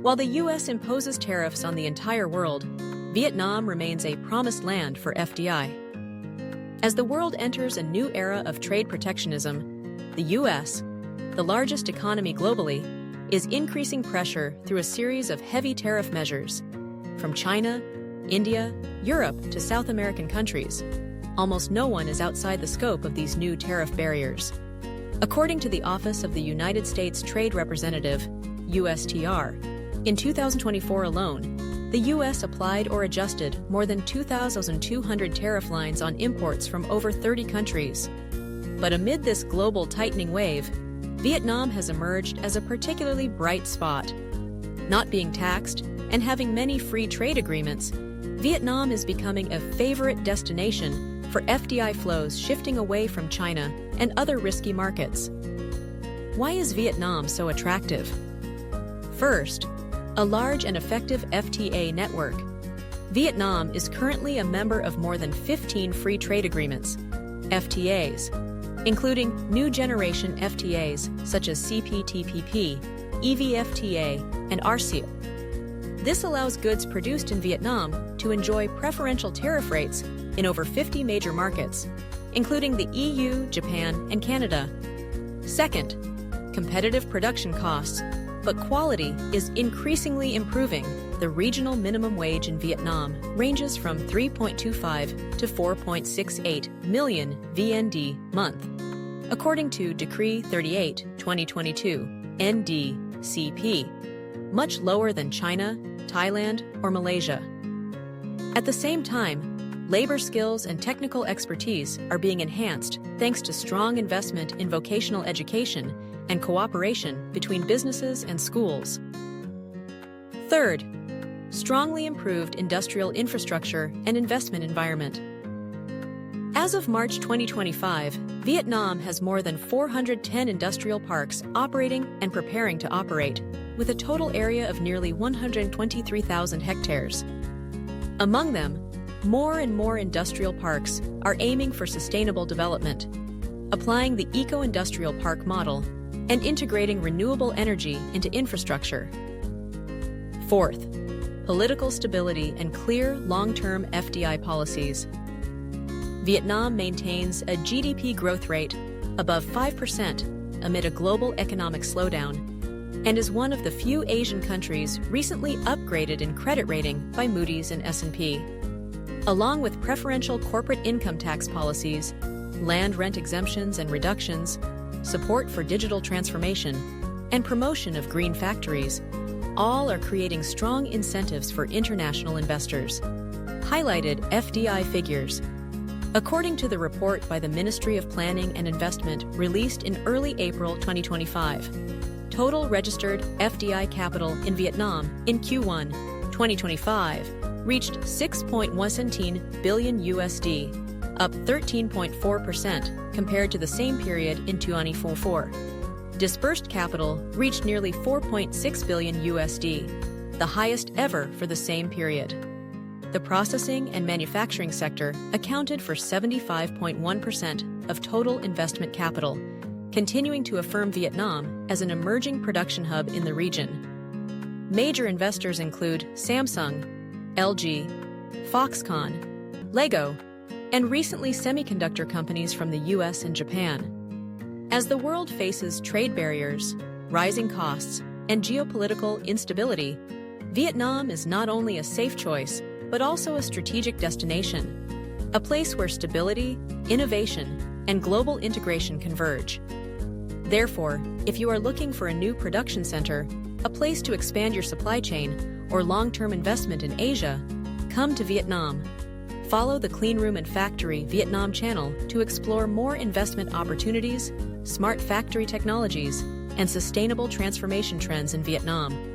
While the U.S. imposes tariffs on the entire world, Vietnam remains a promised land for FDI. As the world enters a new era of trade protectionism, the U.S., the largest economy globally, is increasing pressure through a series of heavy tariff measures. From China, India, Europe to South American countries, almost no one is outside the scope of these new tariff barriers. According to the Office of the United States Trade Representative, USTR, in 2024 alone, the U.S. applied or adjusted more than 2,200 tariff lines on imports from over 30 countries. But amid this global tightening wave, Vietnam has emerged as a particularly bright spot. Not being taxed and having many free trade agreements, Vietnam is becoming a favorite destination for FDI flows shifting away from China and other risky markets. Why is Vietnam so attractive? First, a large and effective FTA network. Vietnam is currently a member of more than 15 free trade agreements, FTAs, including new generation FTAs such as CPTPP, EVFTA, and RCEP. This allows goods produced in Vietnam to enjoy preferential tariff rates in over 50 major markets, including the EU, Japan, and Canada. Second, competitive production costs, but quality is increasingly improving. The regional minimum wage in Vietnam ranges from 3.25 to 4.68 million VND month, according to Decree 38, 2022, NDCP, much lower than China, Thailand, or Malaysia. At the same time, labor skills and technical expertise are being enhanced thanks to strong investment in vocational education and cooperation between businesses and schools. Third, strongly improved industrial infrastructure and investment environment. As of March 2025, Vietnam has more than 410 industrial parks operating and preparing to operate, with a total area of nearly 123,000 hectares. Among them, more and more industrial parks are aiming for sustainable development, applying the eco-industrial park model and integrating renewable energy into infrastructure. Fourth, political stability and clear long-term FDI policies. Vietnam maintains a GDP growth rate above 5% amid a global economic slowdown and is one of the few Asian countries recently upgraded in credit rating by Moody's and S&P. Along with preferential corporate income tax policies, land rent exemptions and reductions, support for digital transformation, and promotion of green factories, all are creating strong incentives for international investors. Highlighted FDI figures. According to the report by the Ministry of Planning and Investment released in early April 2025, total registered FDI capital in Vietnam in Q1 2025 reached 6.17 billion USD, up 13.4% compared to the same period in 2024. Disbursed capital reached nearly 4.6 billion USD, the highest ever for the same period. The processing and manufacturing sector accounted for 75.1% of total investment capital, continuing to affirm Vietnam as an emerging production hub in the region. Major investors include Samsung, LG, Foxconn, Lego, and recently semiconductor companies from the US and Japan. As the world faces trade barriers, rising costs, and geopolitical instability, Vietnam is not only a safe choice, but also a strategic destination, a place where stability, innovation, and global integration converge. Therefore, if you are looking for a new production center, a place to expand your supply chain, or long-term investment in Asia, come to Vietnam. Follow the Cleanroom Factory Vietnam channel to explore more investment opportunities, smart factory technologies, and sustainable transformation trends in Vietnam.